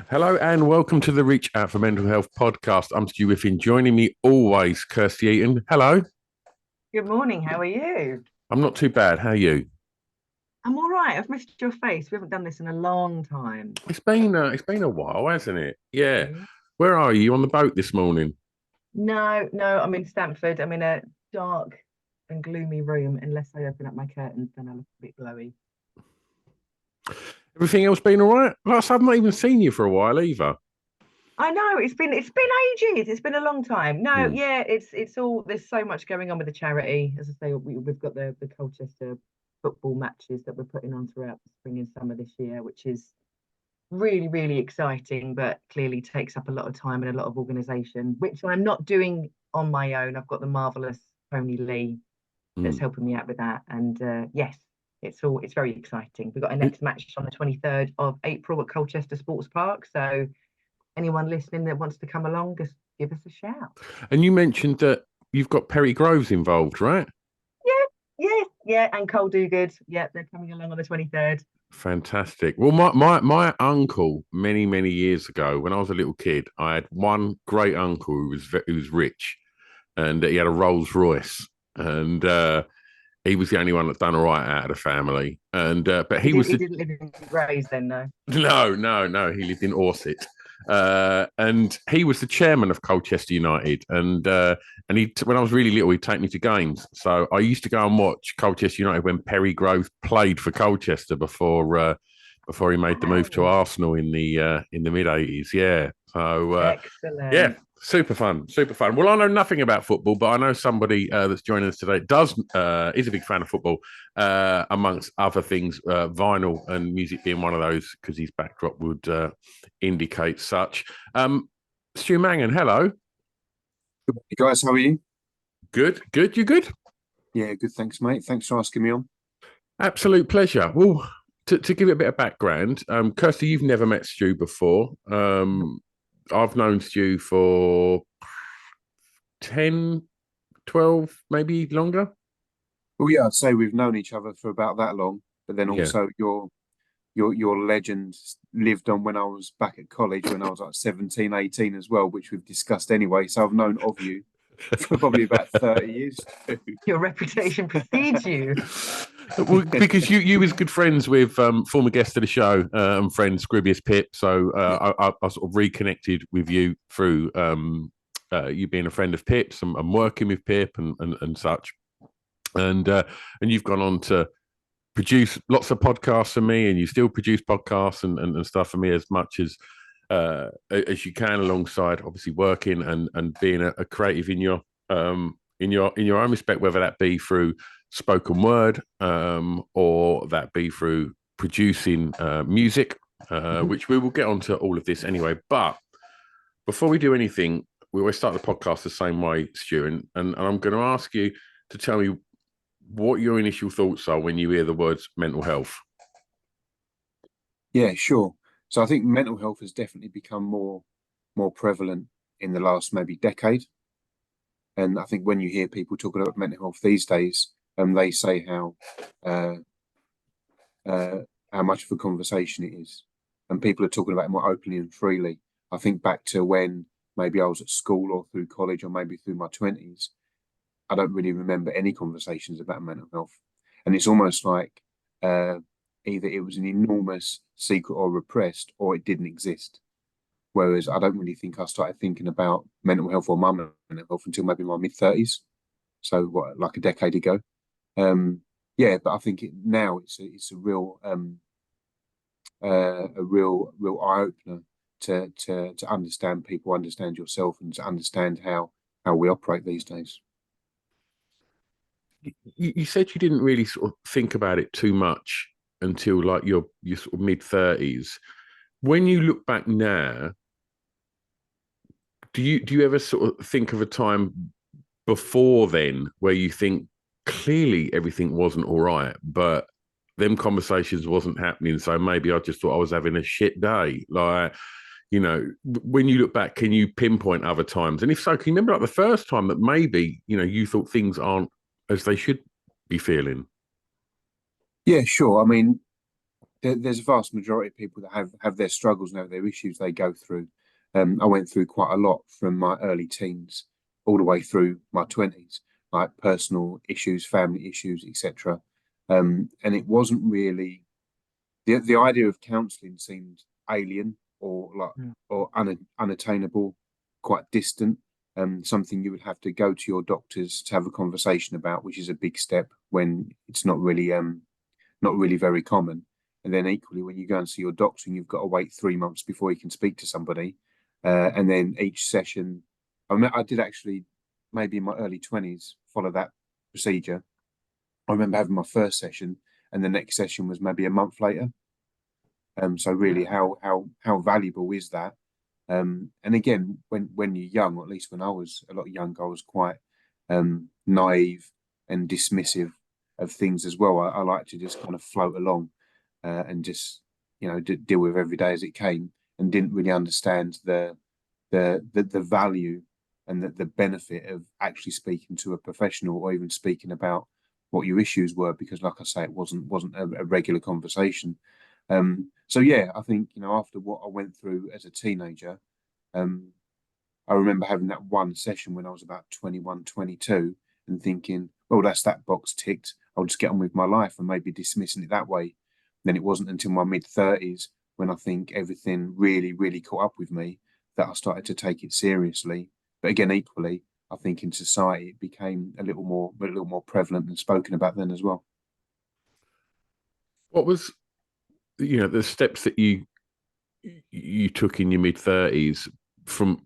Hello and welcome to the Reach Out for Mental Health podcast. I'm Stu Whiffin. Joining me always, Kirsty Eaton. Hello. Good morning. How are you? I'm not too bad. How are you? I'm all right. I've missed your face. We haven't done this in a long time. It's been a while, hasn't it? Yeah. Yeah. Where are you? You on the boat this morning? No, I'm in Stamford. I'm in a dark and gloomy room. Unless I open up my curtains, then I look a bit glowy. Everything else been all right? Plus, I've not even seen you for a while either. I know it's been ages. It's been a long time. No, Hmm. yeah, it's all there's so much going on with the charity. As I say, we've got the Colchester football matches that we're putting on throughout the spring and summer this year, which is really, really exciting, but clearly takes up a lot of time and a lot of organisation, which I'm not doing on my own. I've got the marvelous Tony Lee that's Hmm. helping me out with that. And yes, it's very exciting. We've got a next match on the 23rd of April at Colchester Sports Park. So anyone listening that wants to come along, just give us a shout. And you mentioned that you've got Perry Groves involved, right? Yeah, and Cole Do Good. Yeah, they're coming along on the 23rd. Fantastic. Well, my uncle many years ago, when I was a little kid, I had one great uncle who was rich, and he had a Rolls Royce, and he was the only one that done all right out of the family. And but He he did was he the didn't live in Grays then, no. no. He lived in Orsett, and he was the chairman of Colchester United. And he when I was really little, he'd take me to games. So I used to go and watch Colchester United when Perry Grove played for Colchester before he made the move to Wow. Arsenal in the mid 80s. Yeah. So yeah, Excellent. super fun, super fun. Well, I know nothing about football, but I know somebody that's joining us today does is a big fan of football, amongst other things, vinyl and music being one of those because his backdrop would indicate such. Stu Mangan, hello. Hey guys, how are you? Good, good. You good? Yeah, good. Thanks, mate. Thanks for asking me on. Absolute pleasure. Well, to give it a bit of background, Kirsty, you've never met Stu before. I've known Stu for 10, 12, maybe longer. Well, yeah, I'd say we've known each other for about that long, but then Yeah. also your legend lived on when I was back at college when I was like 17, 18 as well, which we've discussed anyway. So I've known of you for probably about 30 years too. Your reputation precedes you. Well, because you was good friends with former guest of the show and friend Scribbius Pip, so Yeah, I sort of reconnected with you through you being a friend of Pip's and working with Pip and such, and you've gone on to produce lots of podcasts for me, and you still produce podcasts and stuff for me as you can, alongside obviously working and being a creative in your own respect, whether that be through spoken word, or that be through producing music, Mhm. which we will get onto all of this anyway. But before we do anything, we always start the podcast the same way, Stu, and I'm going to ask you to tell me what your initial thoughts are when you hear the words mental health. Yeah, sure. So I think mental health has definitely become more prevalent in the last maybe decade. And I think when you hear people talking about mental health these days, they say uh, uh, how much of a conversation it is, and people are talking about it more openly and freely. I think back to when maybe I was at school or through college or maybe through my 20s. I don't really remember any conversations about mental health, and it's almost like uh, either it was an enormous secret or repressed, or it didn't exist. Whereas I don't really think I started thinking about mental health or my mental health until maybe my mid 30s. So what, like a decade ago. Um, yeah, but I think now it's a real eye opener to understand people, understand yourself, and to understand how we operate these days. You said you didn't really sort of think about it too much until like your sort of mid 30s. When you look back now, do you ever sort of think of a time before then where you think clearly everything wasn't all right, but them conversations wasn't happening, so maybe I just thought I was having a shit day? Like, when you look back, can you pinpoint other times? And if so, can you remember like the first time that maybe you thought things aren't as they should be feeling? Yeah, sure. I mean, there's a vast majority of people that have their struggles and have their issues they go through. I went through quite a lot from my early teens all the way through my 20s, like personal issues, family issues, etc. And it wasn't really the idea of counselling seemed alien or unattainable, quite distant. Something you would have to go to your doctors to have a conversation about, which is a big step when it's not really very common. And then equally, when you go and see your doctor and you've got to wait 3 months before you can speak to somebody, and then each session, I did actually maybe in my early 20s follow that procedure. I remember having my first session, and the next session was maybe a month later. So really, how valuable is that? And again, when you're young, or at least when I was a lot younger, I was quite naive and dismissive of things as well. I like to just kind of float along and just deal with every day as it came, and didn't really understand the value and the benefit of actually speaking to a professional, or even speaking about what your issues were, because like I say, it wasn't a regular conversation. So yeah, I think after what I went through as a teenager, I remember having that one session when I was about 21, 22, and thinking, well, that's that box ticked. I'll just get on with my life, and maybe dismissing it that way. Then it wasn't until my mid-30s when I think everything really, really caught up with me that I started to take it seriously. But again, equally, I think in society it became a little more prevalent and spoken about then as well. What was, the steps that you took in your mid-30s from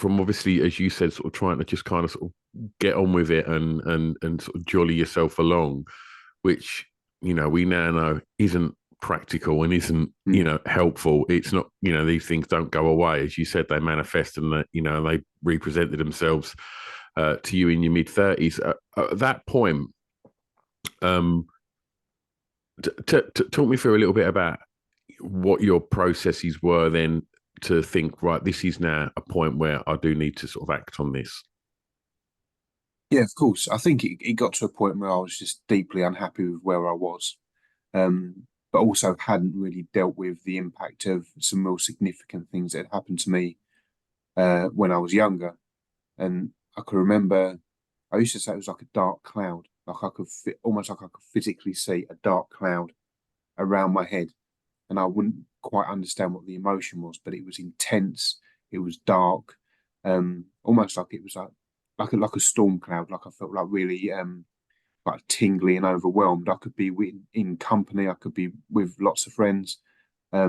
obviously, as you said, sort of trying to just kind of sort of get on with it and sort of jolly yourself along, which we now know isn't practical and isn't helpful. It's not, these things don't go away. As you said, they manifest, and that they represented themselves to you in your mid-30s. At that point, talk me through a little bit about what your processes were then to think, right, this is now a point where I do need to sort of act on this. Yeah, of course. I think it got to a point where I was just deeply unhappy with where I was, but also hadn't really dealt with the impact of some real significant things that had happened to me when I was younger. And I can remember, I used to say it was like a dark cloud, like I could almost like I could physically see a dark cloud around my head, and I wouldn't quite understand what the emotion was, but it was intense. It was dark, almost like it was like a storm cloud. Like I felt like really like tingly and overwhelmed. I could be in company. I could be with lots of friends. But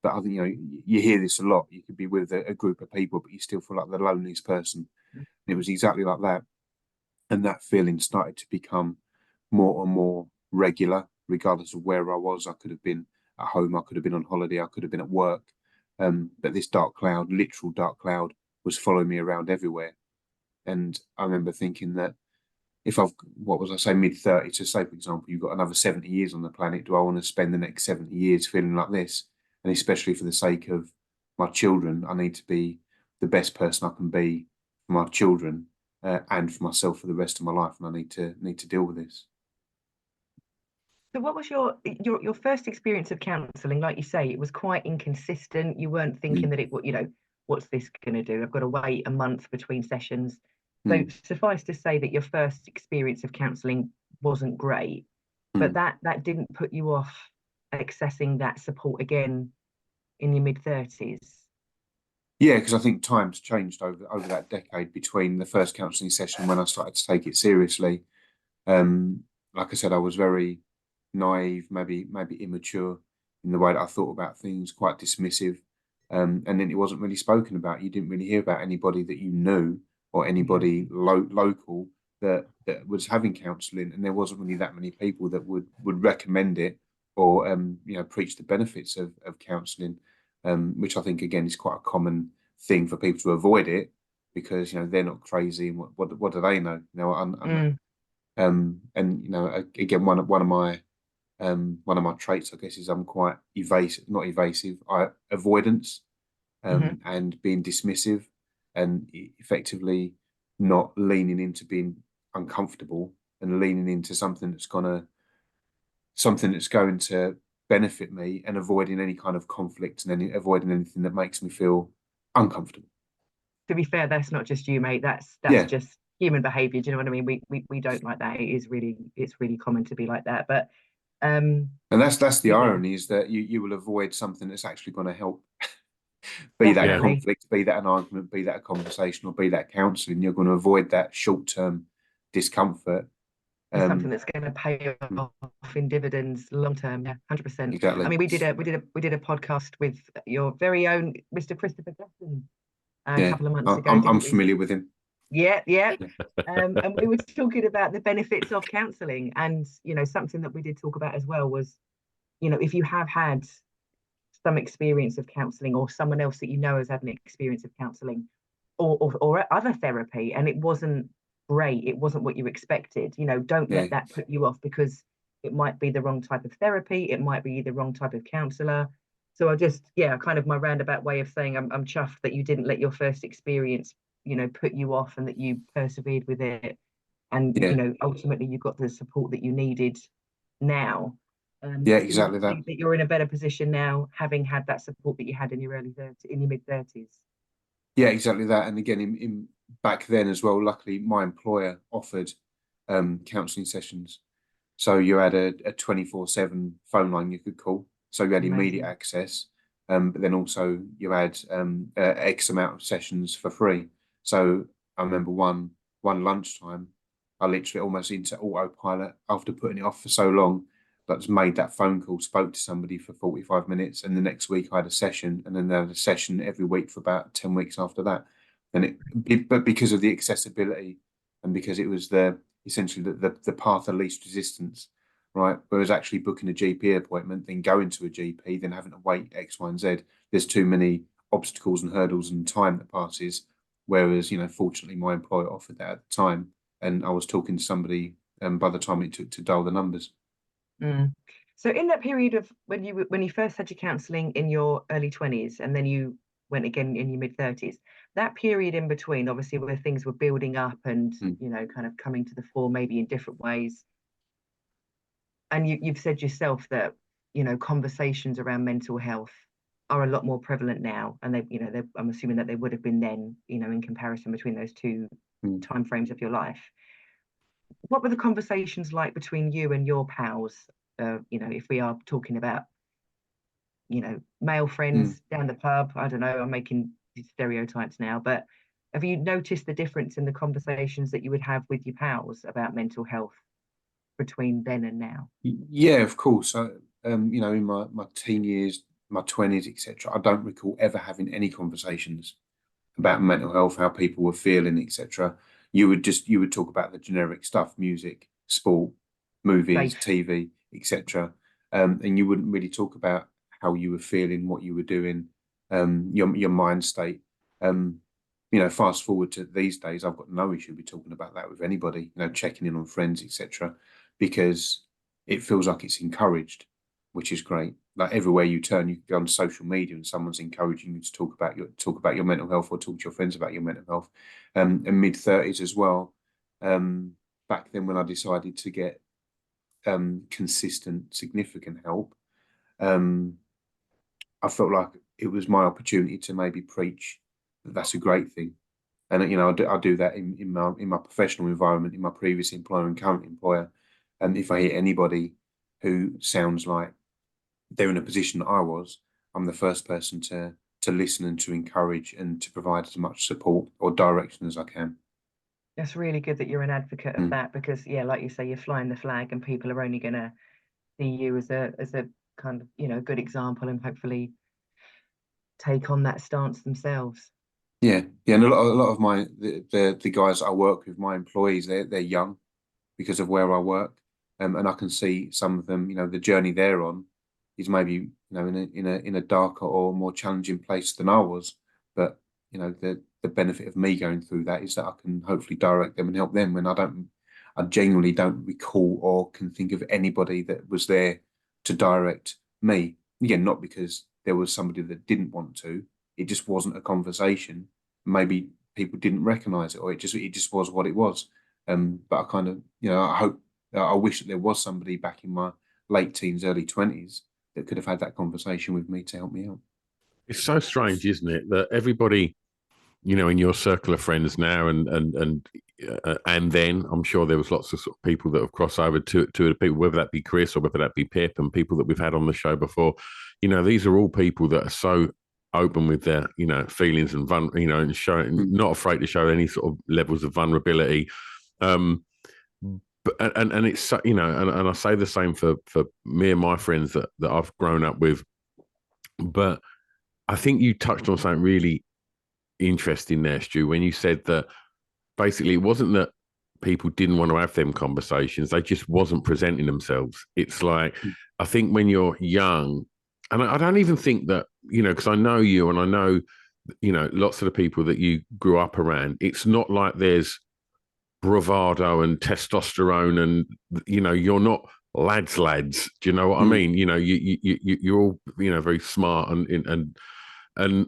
I think you hear this a lot. You could be with a group of people, but you still feel like the loneliest person. And it was exactly like that, and that feeling started to become more and more regular, regardless of where I was. I could have been at home, I could have been on holiday, I could have been at work. But this dark cloud, literal dark cloud, was following me around everywhere. And I remember thinking that if what was I say, mid-30s, so say, for example, you've got another 70 years on the planet, do I want to spend the next 70 years feeling like this? And especially for the sake of my children, I need to be the best person I can be for my children and for myself for the rest of my life. And I need to deal with this. So what was your first experience of counselling? Like you say, it was quite inconsistent. You weren't thinking that what's this going to do? I've got to wait a month between sessions. So suffice to say that your first experience of counselling wasn't great, but that didn't put you off accessing that support again in your mid-30s. Yeah, because I think times changed over that decade between the first counselling session when I started to take it seriously. Like I said, I was very naive, maybe immature in the way that I thought about things, quite dismissive. And then it wasn't really spoken about. You didn't really hear about anybody that you knew or anybody local that was having counselling, and there wasn't really that many people that would recommend it or preach the benefits of counselling, which I think again is quite a common thing for people to avoid it because they're not crazy, and what do they know? And again, one of my traits, I guess, is I'm quite evasive, not evasive, avoidance, and being dismissive, and effectively not leaning into being uncomfortable and leaning into something that's gonna something that's going to benefit me, and avoiding any kind of conflict, and avoiding anything that makes me feel uncomfortable. To be fair, that's not just you, mate. That's Yeah. just human behaviour. Do you know what I mean? We don't like that. It's really common to be like that. But And that's the yeah, irony, is that you will avoid something that's actually going to help. Be that definitely. conflict, be that an argument, be that a conversation, or be that counselling. You're going to avoid that short-term discomfort. And something that's going to pay Mm. off in dividends long term. Yeah, 100%. Exactly. I mean, we did a podcast with your very own Mr. Christopher Gusson a Yeah, couple of months ago, I'm didn't we? familiar with him. Yeah, yeah. And we were talking about the benefits of counselling, and something that we did talk about as well was, if you have had some experience of counselling, or someone else that has had an experience of counselling, or other therapy, and it wasn't great, it wasn't what you expected, don't Yeah, let that put you off, because it might be the wrong type of therapy, it might be the wrong type of counsellor. So kind of my roundabout way of saying I'm chuffed that you didn't let your first experience put you off, and that you persevered with it, and yeah, ultimately you got the support that you needed now. yeah, Do you exactly that. think that you're in a better position now, having had that support that you had in your mid-30s? Yeah, exactly that. And again, in back then as well, luckily my employer offered counselling sessions. So you had a 24/7 phone line you could call. So you had immediate Amazing. access. But then also you had X amount of sessions for free. So I remember one lunchtime, I literally almost into autopilot after putting it off for so long. But just made that phone call, spoke to somebody for 45 minutes, and the next week I had a session, and then I had a session every week for about 10 weeks after that. But because of the accessibility, and because it was essentially the path of least resistance, right? Whereas actually booking a GP appointment, then going to a GP, then having to wait X, Y, and Z, there's too many obstacles and hurdles and time that passes. Whereas, fortunately my employer offered that at the time, and I was talking to somebody by the time it took to dial the numbers. Mm. So in that period of when you first had your counselling in your early 20s, and then you went again in your mid-30s, that period in between, obviously, where things were building up and Mm. kind of coming to the fore, maybe in different ways, and you've said yourself that conversations around mental health are a lot more prevalent now, and I'm assuming that they would have been then, in comparison between those two Mm. time frames of your life. What were the conversations like between you and your pals? If we are talking about, male Mm. friends down the pub, I don't know, I'm making stereotypes now, but have you noticed the difference in the conversations that you would have with your pals about mental health between then and now? Yeah, of course. In my teen years, my 20s, etc., I don't recall ever having any conversations about mental health, how people were feeling, etc. You would talk about the generic stuff: music, sport, movies, Safe. TV, etc. And you wouldn't really talk about how you were feeling, what you were doing, your mind state. Um, fast forward to these days, I've got no issue with talking about that with anybody. Checking in on friends, etc. Because it feels like it's encouraged, which is great. Like everywhere you turn, you can go on social media and someone's encouraging you to talk about your mental health, or talk to your friends about your mental health. And mid-30s as well. Back then when I decided to get consistent, significant help, um, I felt like it was my opportunity to maybe preach that that's a great thing. And I do that in my professional environment, in my previous employer and current employer. And if I hear anybody who sounds like they're in a position that I was, I'm the first person to listen and to encourage and to provide as much support or direction as I can. It's really good that you're an advocate of Mm. that, because yeah, like you say, you're flying the flag, and people are only going to see you as a kind of good example, and hopefully take on that stance themselves. Yeah, yeah, and a lot of the guys I work with, my employees, they're young because of where I work, and I can see some of them. The journey they're on is maybe in a darker or more challenging place than I was, but the benefit of me going through that is that I can hopefully direct them and help them when I genuinely don't recall or can think of anybody that was there to direct me. Again, not because there was somebody that didn't want to, it just wasn't a conversation. Maybe people didn't recognize it, or it just was what it was. But I kind of, I hope, I wish that there was somebody back in late teens, early 20s that could have had that conversation with me to help me out. It's so strange, isn't it, that everybody, in your circle of friends now, and then I'm sure there was lots of sort of people that have crossed over to the people, whether that be Chris or whether that be Pip, and people that we've had on the show before. These are all people that are so open with their, feelings and and showing, not afraid to show any sort of levels of vulnerability. But and it's and I say the same for me and my friends that I've grown up with. But I think you touched on something really interesting there, Stu, when you said that basically it wasn't that people didn't want to have them conversations, they just wasn't presenting themselves. It's like, I think when you're young, and I don't even think that, because I know you and I know, lots of the people that you grew up around, it's not like there's bravado and testosterone and, you're not lads. Do you know what I mean? You're all, very smart and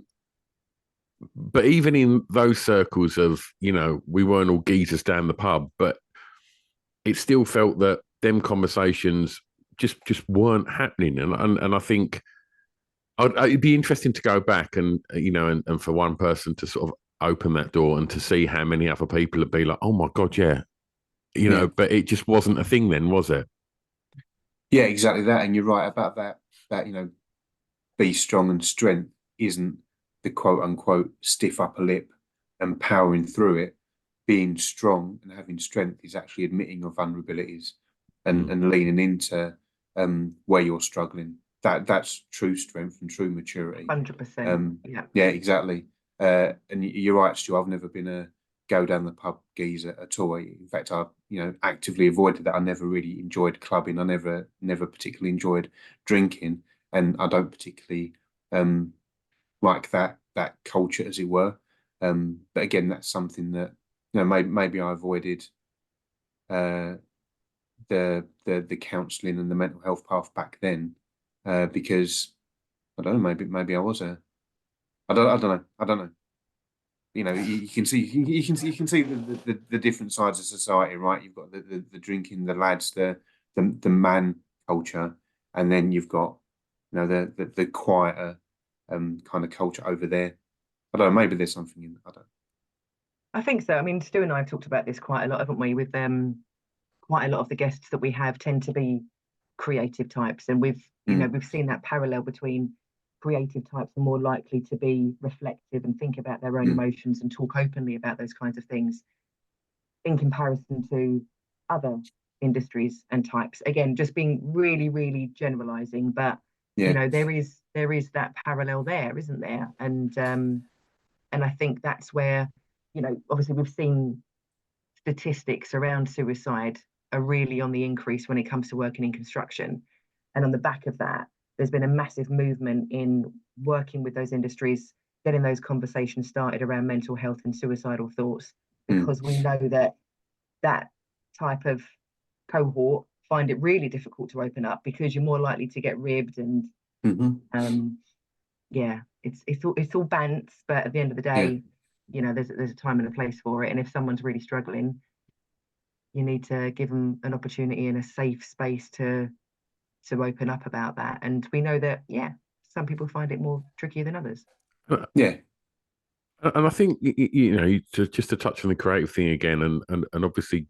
but even in those circles of, we weren't all geezers down the pub, but it still felt that them conversations just weren't happening. And I think it'd be interesting to go back and, and for one person to sort of open that door and to see how many other people would be like, oh my God, yeah. But it just wasn't a thing then, was it? Yeah, exactly that. And you're right about that, be strong, and strength isn't the quote unquote stiff upper lip and powering through it. Being strong and having strength is actually admitting your vulnerabilities and leaning into where you're struggling. That's true strength and true maturity. 100%. Yeah, exactly. And you're right, Stu. I've never been a go down the pub geezer at all. In fact, I actively avoided that. I never really enjoyed clubbing. I never particularly enjoyed drinking, and I don't particularly like that culture, as it were. But again, that's something that maybe I avoided the counselling and the mental health path back then because I don't know. Maybe I was I don't know. You can see the different sides of society, right? You've got the drinking, the lads, the man culture, and then you've got the quieter kind of culture over there. I don't know. Maybe there's something in. I don't. I think so. I mean, Stu and I have talked about this quite a lot, haven't we? With quite a lot of the guests that we have tend to be creative types, and we've seen that parallel between creative types are more likely to be reflective and think about their own emotions and talk openly about those kinds of things in comparison to other industries and types. Again, just being really, really generalizing, but there is that parallel there, isn't there? And I think that's where, obviously we've seen statistics around suicide are really on the increase when it comes to working in construction. And on the back of that, there's been a massive movement in working with those industries, getting those conversations started around mental health and suicidal thoughts, because we know that type of cohort find it really difficult to open up because you're more likely to get ribbed and it's all bants, but at the end of the day, there's a time and a place for it. And if someone's really struggling, you need to give them an opportunity in a safe space to open up about that. And we know that, some people find it more trickier than others. Yeah. And I think, just to touch on the creative thing again, and obviously,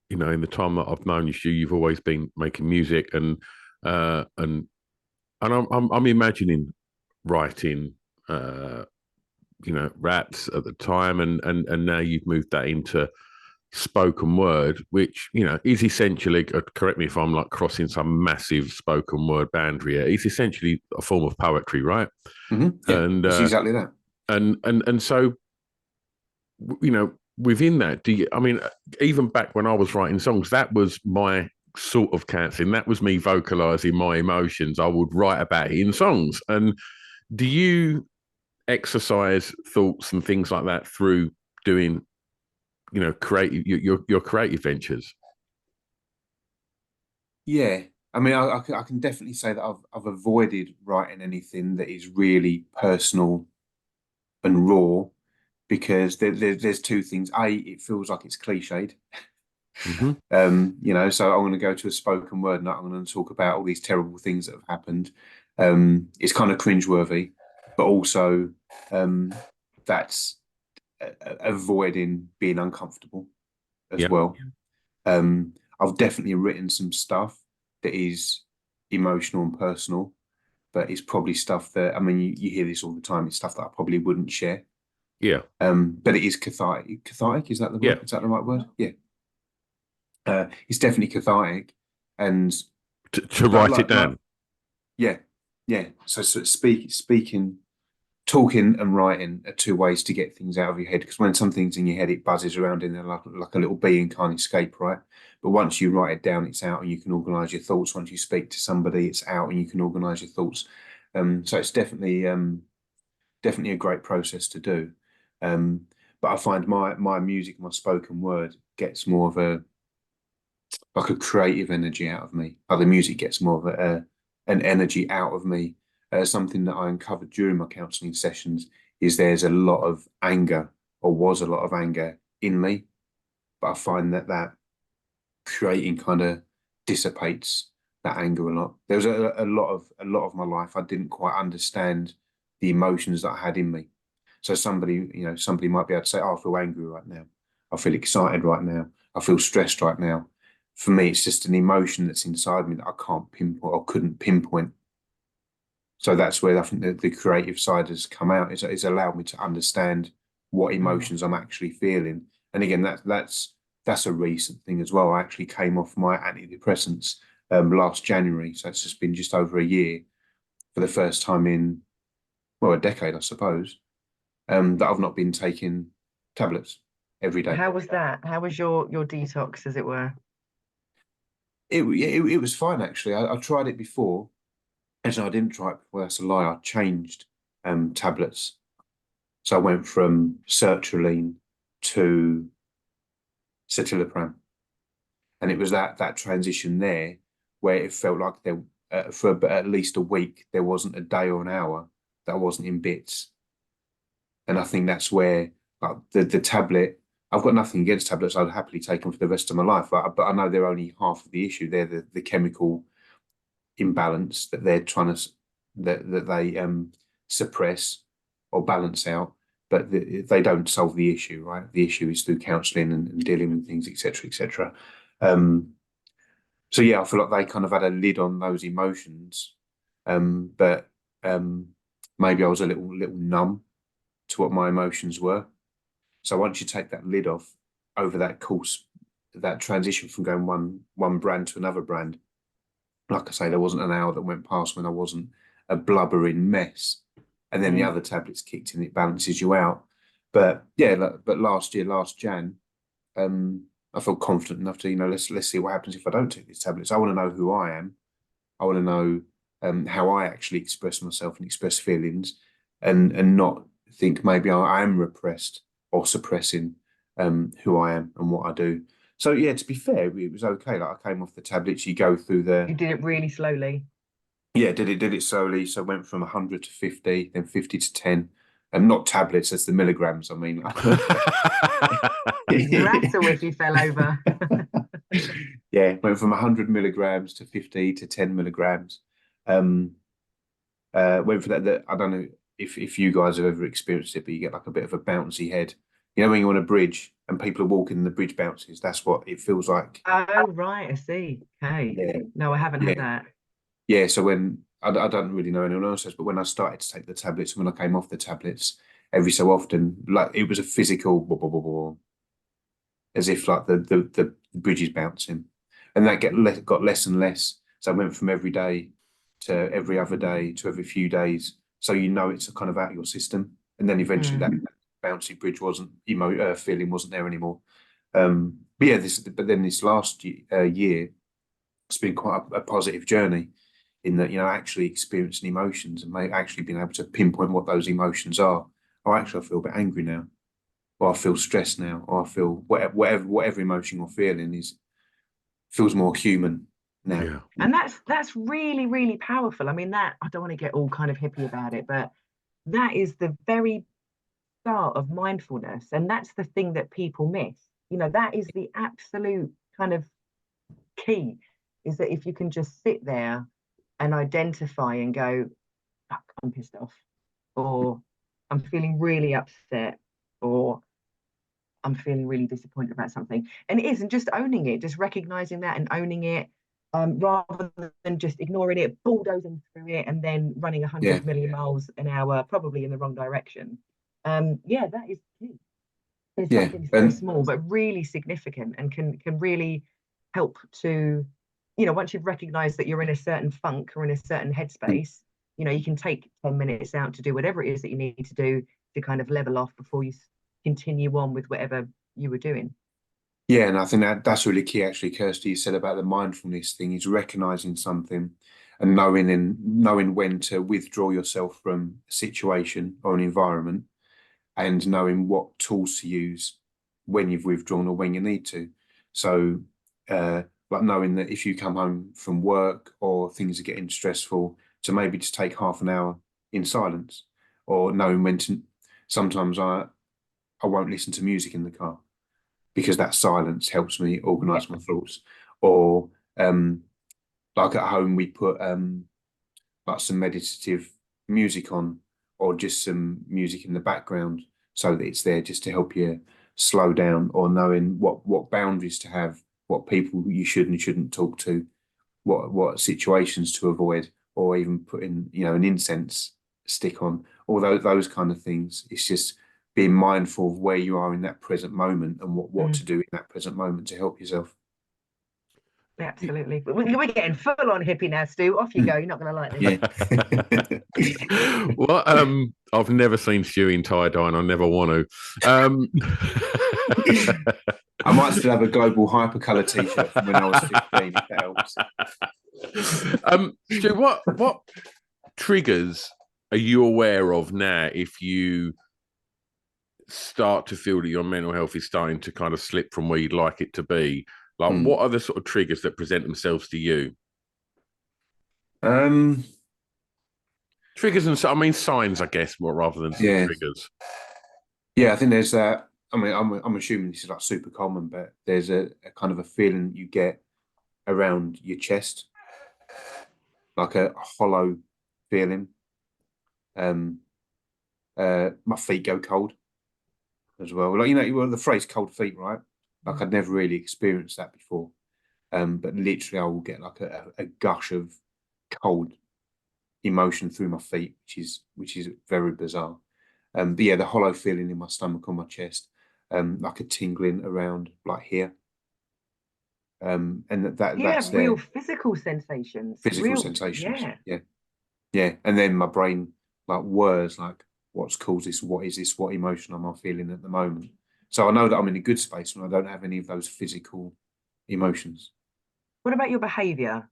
in the time that I've known you, Stu, you've always been making music, and I'm imagining writing, raps at the time, and now you've moved that into spoken word, which is essentially, correct me if I'm like crossing some massive spoken word boundary here, it's essentially a form of poetry, right? Yeah, and it's exactly that. And so within that, even back when I was writing songs, that was my sort of counselling, that was me vocalizing my emotions. I would write about it in songs. And do you exercise thoughts and things like that through doing creative your creative ventures? Yeah, I mean, I can definitely say that I've avoided writing anything that is really personal and raw, because there's two things. A, it feels like it's cliched, Mhm. You know, so I'm going to go to a spoken word night. I'm going to talk about all these terrible things that have happened. It's kind of cringeworthy, but also that's avoiding being uncomfortable as Yeah. well. I've definitely written some stuff that is emotional and personal, but it's probably stuff that, I mean, you hear this all the time. It's stuff that I probably wouldn't share. Yeah. But it is cathartic. Cathartic, is that the Yeah. word? Is that the right word? Yeah. It's definitely cathartic. And To but write it like down. yeah, yeah. So speaking, talking and writing are two ways to get things out of your head. Because when something's in your head, it buzzes around in there like a little bee and can't escape, right? But once you write it down, it's out and you can organize your thoughts. Once you speak to somebody, it's out and you can organize your thoughts. So it's definitely a great process to do. Um, but I find my music, my spoken word gets more of a like a creative energy out of me. Like the music gets more of an energy out of me. Something that I uncovered during my counselling sessions is there's a lot of anger, or was a lot of anger in me, but I find that creating kind of dissipates that anger a lot. There was a lot of my life I didn't quite understand the emotions that I had in me. So somebody might be able to say, "Oh, I feel angry right now. I feel excited right now. I feel stressed right now." For me, it's just an emotion that's inside me that I can't pinpoint or couldn't pinpoint. So that's where I think the creative side has come out. It's allowed me to understand what Mm. emotions I'm actually feeling. And again, that's a recent thing as well. I actually came off my antidepressants last January, so it's just been just over a year for the first time in well a decade, I suppose, that I've not been taking tablets every day. How was that? How was your detox, as it were? It was fine actually. I tried it before. Actually, I didn't try it before. That's a lie. I changed tablets. So I went from sertraline to citalopram, and it was that transition there where it felt like there for at least a week there wasn't a day or an hour that I wasn't in bits, and I think that's where like the tablet. I've got nothing against tablets. I'd happily take them for the rest of my life, but I know they're only half of the issue. They're the chemical imbalance that they're trying to that they suppress or balance out, but they don't solve the issue, right? The issue is through counselling and dealing with things, etc., etc. Um, so yeah, I feel like they kind of had a lid on those emotions, but um, maybe I was a little numb to what my emotions were. So once you take that lid off over that course, that transition from going one brand to another brand, like I say, there wasn't an hour that went past when I wasn't a blubbering mess. And then the Mm. other tablets kicked in, it balances you out. But yeah, but last year, last Jan, I felt confident enough to, let's see what happens if I don't take these tablets. I want to know who I am. I want to know how I actually express myself and express feelings, and not think maybe I am repressed or suppressing who I am and what I do. So yeah, to be fair, it was okay. Like I came off the tablets. You go through the You did it really slowly. yeah, did it slowly. So went from 100 to 50, then 50 to 10. And not tablets, that's the milligrams. I mean, Rattle if you fell over. yeah, went from 100 milligrams to 50 to 10 milligrams. Um, went for that. I don't know if you guys have ever experienced it, but you get like a bit of a bouncy head. You know, when you're on a bridge and people are walking and the bridge bounces, that's what it feels like. Oh, right, I see. Okay. Yeah, No, I haven't had yeah. that. Yeah, so when I don't really know anyone else, but when I started to take the tablets, when I came off the tablets, every so often, like it was a physical, as if like the bridge is bouncing, and that got less and less. So I went from every day to every other day to every few days. So it's a kind of out of your system, and then eventually that Mm. bouncy bridge wasn't feeling wasn't there anymore. But yeah, but then this last year, it's been quite a positive journey in that actually experiencing emotions and may actually being able to pinpoint what those emotions are. Oh, actually, I feel a bit angry now, or I feel stressed now, or I feel whatever emotion you're feeling is feels more human now. Yeah. And that's really, really powerful. I mean, that I don't want to get all kind of hippie about it, but that is the very start of mindfulness. And that's the thing that people miss. That is the absolute kind of key, is that if you can just sit there and identify and go, oh, I'm pissed off, or I'm feeling really upset, or I'm feeling really disappointed about something. And it isn't just owning it, just recognizing that and owning it, rather than just ignoring it, bulldozing through it, and then running 100 million miles an hour, probably in the wrong direction. Yeah, that is key. It's something so small but really significant, and can really help to, once you've recognized that you're in a certain funk or in a certain headspace, you can take 10 minutes out to do whatever it is that you need to do to kind of level off before you continue on with whatever you were doing. Yeah, and I think that's really key, actually, Kirsty. You said about the mindfulness thing, is recognizing something and knowing when to withdraw yourself from a situation or an environment, and knowing what tools to use when you've withdrawn or when you need to. So, like knowing that if you come home from work or things are getting stressful, to maybe just take half an hour in silence, or knowing when to. Sometimes I won't listen to music in the car, because that silence helps me organize my thoughts. Or like at home, we put like some meditative music on, or just some music in the background, so that it's there just to help you slow down, or knowing what boundaries to have, what people you should and shouldn't talk to, what situations to avoid, or even putting an incense stick on, all those kind of things. It's just being mindful of where you are in that present moment, and what to do in that present moment to help yourself. Absolutely. We're getting full on hippie now, Stu. Off you go. You're not going to like this. Yeah. Well, I've never seen Stu in tie-dye, and I never want to. I might still have a global hypercolour t-shirt from when I was 15, if that helps. Stu, what triggers are you aware of now if you start to feel that your mental health is starting to kind of slip from where you'd like it to be? Like, what are the sort of triggers that present themselves to you? Triggers and signs, I guess, more rather than triggers. Yeah, I think there's that. I mean, I'm assuming this is like super common, but there's a kind of a feeling you get around your chest, like a hollow feeling. My feet go cold as well. Like, the phrase cold feet, right? Like, I'd never really experienced that before. But literally I will get like a gush of cold emotion through my feet, which is very bizarre. But yeah, the hollow feeling in my stomach, on my chest, like a tingling around like here. And that's real physical sensations. Physical sensations. Yeah. And then my brain like whirs, like, what's caused this? What is this? What emotion am I feeling at the moment? So I know that I'm in a good space when I don't have any of those physical emotions. What about your behavior?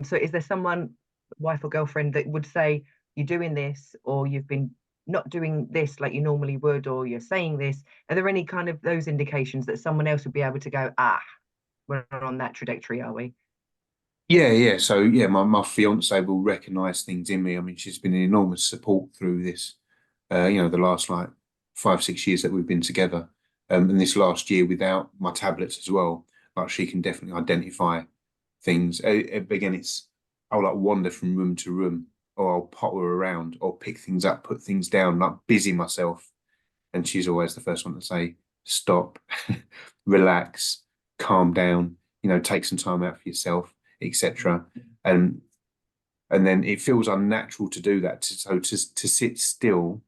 So is there someone, wife or girlfriend, that would say you're doing this, or you've been not doing this like you normally would, or you're saying this? Are there any kind of those indications that someone else would be able to go, we're on that trajectory, are we? Yeah. So yeah, my fiance will recognise things in me. I mean, she's been an enormous support through this, the last like 5-6 years that we've been together. And this last year without my tablets as well, like, she can definitely identify things. Again, I'll like wander from room to room, or I'll potter around, or pick things up, put things down, like busy myself. And she's always the first one to say, stop, relax, calm down, take some time out for yourself, etc. And then it feels unnatural to do that. So to sit still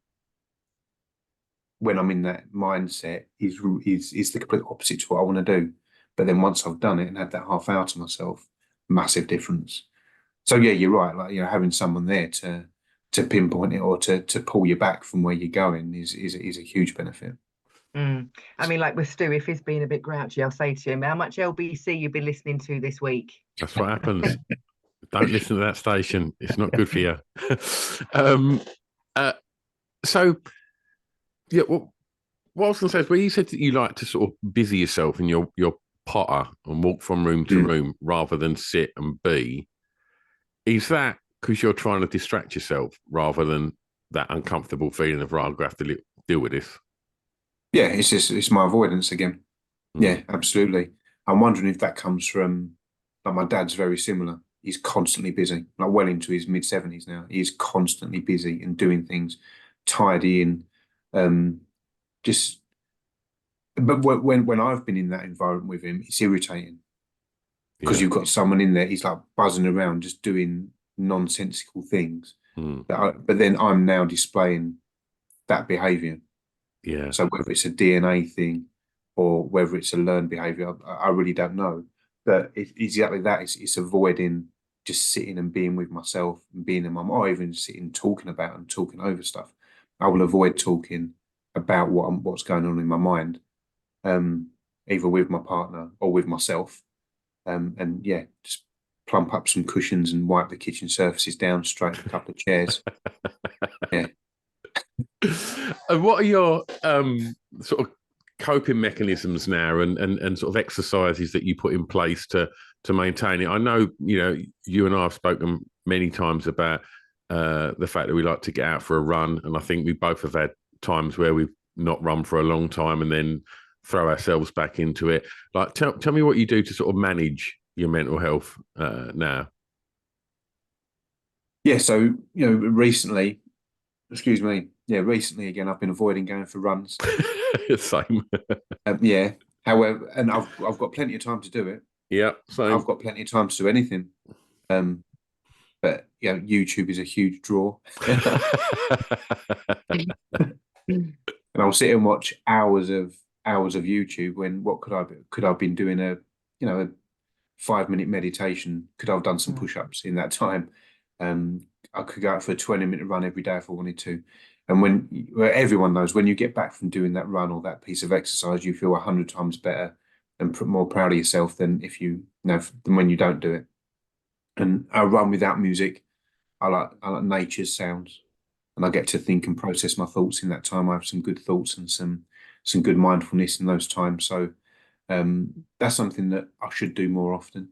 when I'm in that mindset is the complete opposite to what I want to do. But then once I've done it and had that half hour to myself, massive difference. So yeah, you're right. Like, having someone there to pinpoint it, or to pull you back from where you're going is a huge benefit. I mean, like with Stu, if he's been a bit grouchy, I'll say to him, how much LBC you've been listening to this week? That's what happens. Don't listen to that station. It's not good for you. So, yeah, well, what I was going to say is, where you said that you like to sort of busy yourself in your potter and walk from room to room rather than sit and be, is that because you're trying to distract yourself rather than that uncomfortable feeling of, right, I'm going to have to deal with this? Yeah, it's my avoidance again. Yeah, absolutely. I'm wondering if that comes from, like, my dad's very similar. He's constantly busy, like well into his mid 70s now. He's constantly busy and doing things, tidying, just. But when I've been in that environment with him, it's irritating because Yeah. you've got someone in there. He's like buzzing around, just doing nonsensical things. Mm. But then I'm now displaying that behaviour. Yeah. So whether it's a DNA thing or whether it's a learned behaviour, I really don't know. But it's exactly that. It's avoiding just sitting and being with myself and being in my, or even sitting talking about and talking over stuff. I will avoid talking about what's going on in my mind, either with my partner or with myself. And yeah, just plump up some cushions and wipe the kitchen surfaces down, straighten a couple of chairs. Yeah. And what are your sort of coping mechanisms now, and sort of exercises that you put in place to maintain it? I know, you and I have spoken many times about the fact that we like to get out for a run, and I think we both have had times where we've not run for a long time and then throw ourselves back into it. Like, tell me what you do to sort of manage your mental health now. Yeah, so recently, excuse me, yeah, recently again, I've been avoiding going for runs. Same. Yeah, however, and I've got plenty of time to do it. Yeah, I've same. got plenty of time to do anything. Um, but YouTube is a huge draw, and I'll sit and watch hours of YouTube. When what could I be? Could I have been doing a 5 minute meditation? Could I have done some Mm. push-ups in that time? I could go out for a 20-minute run every day if I wanted to. And well, everyone knows when you get back from doing that run or that piece of exercise, you feel 100 times better and more proud of yourself than than when you don't do it. And I run without music. I like nature's sounds, and I get to think and process my thoughts in that time. I have some good thoughts and some good mindfulness in those times. So that's something that I should do more often.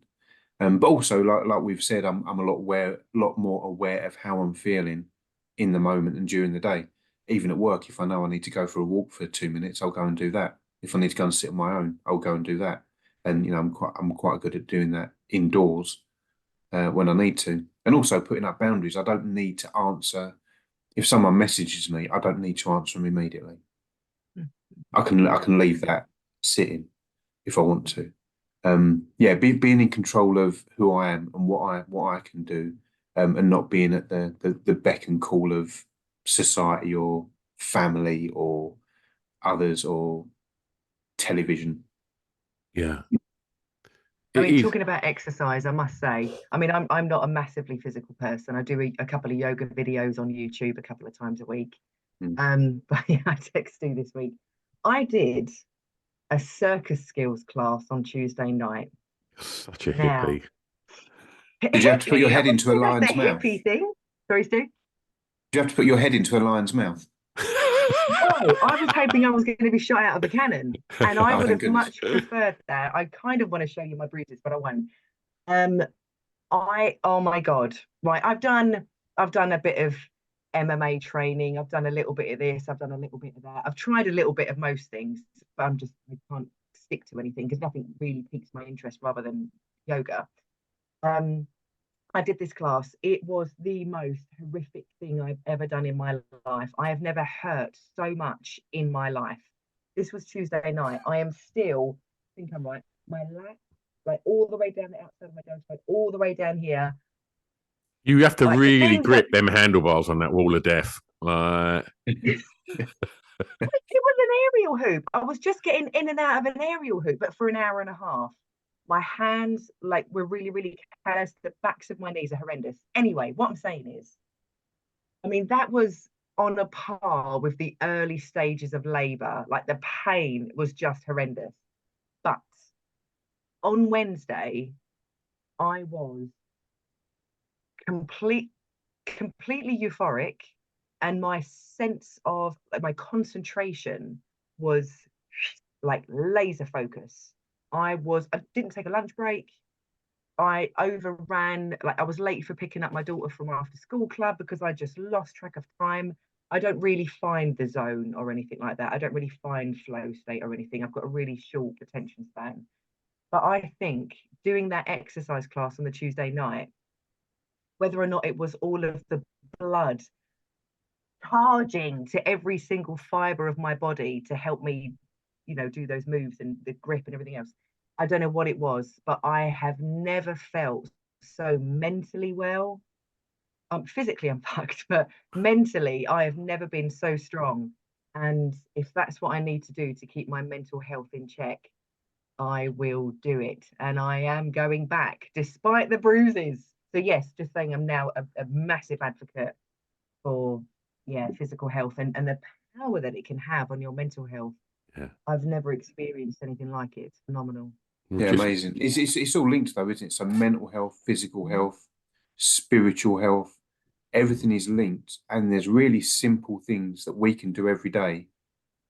But also, like we've said, I'm a lot more aware of how I'm feeling in the moment and during the day. Even at work, if I know I need to go for a walk for 2 minutes, I'll go and do that. If I need to go and sit on my own, I'll go and do that. And I'm quite good at doing that indoors when I need to, and also putting up boundaries. I don't need to answer if someone messages me. I don't need to answer them immediately. I can leave that sitting if I want to. Yeah, being in control of who I am and what I can do, and not being at the beck and call of society or family or others or television. Yeah, I it mean, is. talking about exercise, I must say, I mean, I'm not a massively physical person. I do a couple of yoga videos on YouTube a couple of times a week. Mm. But yeah, I text Stu this week. I did a circus skills class on Tuesday night. Such a Now, hippie. Did you have to put your hippie, I head wouldn't into a say that's lion's the mouth? hippie thing. Sorry, Stu. Do you have to put your head into a lion's mouth? No, I was hoping I was going to be shot out of a cannon, and I Oh, would thank have goodness. much preferred that. I kind of want to show you my bruises, but I won't. Um, oh my God, right? I've done a bit of MMA training. I've done a little bit of this. I've done a little bit of that. I've tried a little bit of most things, but I can't stick to anything because nothing really piques my interest rather than yoga. Um, I did this class. It was the most horrific thing I've ever done in my life. I have never hurt so much in my life. This was Tuesday night. I am still, I think I'm right, my lat, like all the way down the outside of my downstairs, all the way down here. You have to Like the really things that grip them handlebars on that wall of death. it was an aerial hoop. I was just getting in and out of an aerial hoop, but for an hour and a half. My hands like were really, really callous. The backs of my knees are horrendous. Anyway, what I'm saying is, I mean, that was on a par with the early stages of labor. Like the pain was just horrendous. But on Wednesday, I was complete, completely euphoric, and my sense of like, my concentration was like laser focus. I didn't take a lunch break. I overran, like I was late for picking up my daughter from after school club because I just lost track of time. I don't really find the zone or anything like that. I don't really find flow state or anything. I've got a really short attention span. But I think doing that exercise class on the Tuesday night, whether or not it was all of the blood charging to every single fiber of my body to help me, do those moves and the grip and everything else. I don't know what it was, but I have never felt so mentally well. Physically I'm fucked, but mentally I have never been so strong. And if that's what I need to do to keep my mental health in check, I will do it. And I am going back despite the bruises. So yes, just saying I'm now a massive advocate for physical health and the power that it can have on your mental health. Yeah. I've never experienced anything like it. It's phenomenal. Yeah, amazing. It's all linked though, isn't it? So mental health, physical health, spiritual health, everything is linked, and there's really simple things that we can do every day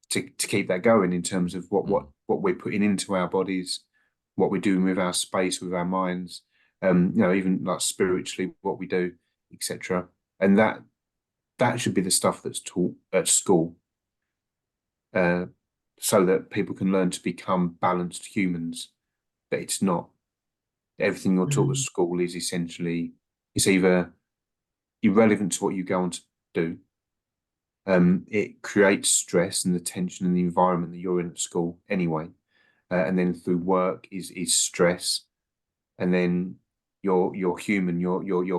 to keep that going in terms of what we're putting into our bodies, what we're doing with our space, with our minds, even like spiritually, what we do, etc. And that should be the stuff that's taught at school, so that people can learn to become balanced humans. But it's not. Everything you're taught at school is essentially, it's either irrelevant to what you go on to do. It creates stress and the tension and the environment that you're in at school anyway. And then through work is stress. And then your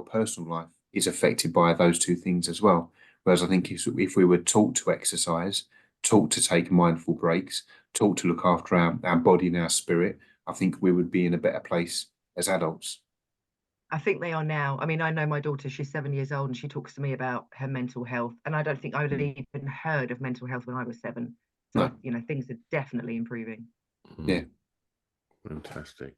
personal life is affected by those two things as well. Whereas I think if we were taught to exercise, taught to take mindful breaks, taught to look after our body and our spirit, I think we would be in a better place as adults. I think they are now. I mean, I know my daughter, she's 7 years old, and she talks to me about her mental health. And I don't think I would have even heard of mental health when I was 7. So, No. Things are definitely improving. Yeah. Fantastic.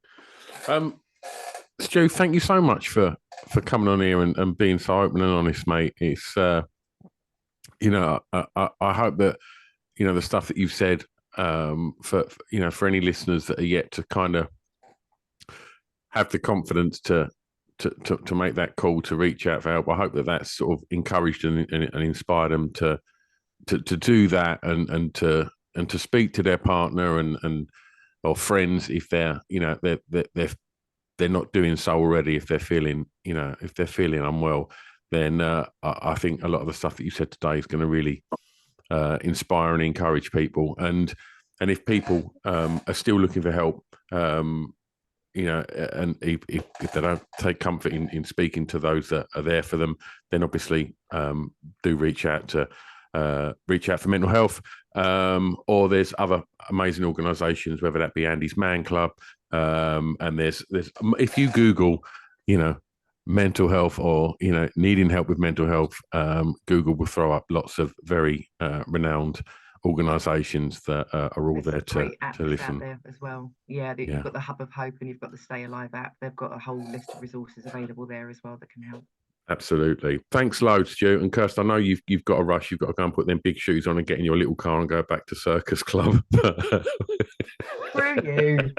Stu, thank you so much for coming on here and being so open and honest, mate. It's, I hope that, the stuff that you've said, for any listeners that are yet to kind of have the confidence to make that call to reach out for help. I hope that that's sort of encouraged and inspired them to do that and to speak to their partner and or friends if they're not doing so already. If they're feeling unwell, then I think a lot of the stuff that you said today is going to really inspire and encourage people. And if people are still looking for help, and if they don't take comfort in speaking to those that are there for them, then obviously do reach out for mental health, or there's other amazing organisations, whether that be Andy's Man Club, and there's if you Google, mental health or needing help with mental health, Google will throw up lots of very renowned organisations that are all there to listen. Out there as well. You've got the Hub of Hope and you've got the Stay Alive app. They've got a whole list of resources available there as well that can help. Absolutely. Thanks loads, Stu. And Kirsten, I know you've got to rush. You've got to go and put them big shoes on and get in your little car and go back to Circus Club. Screw you.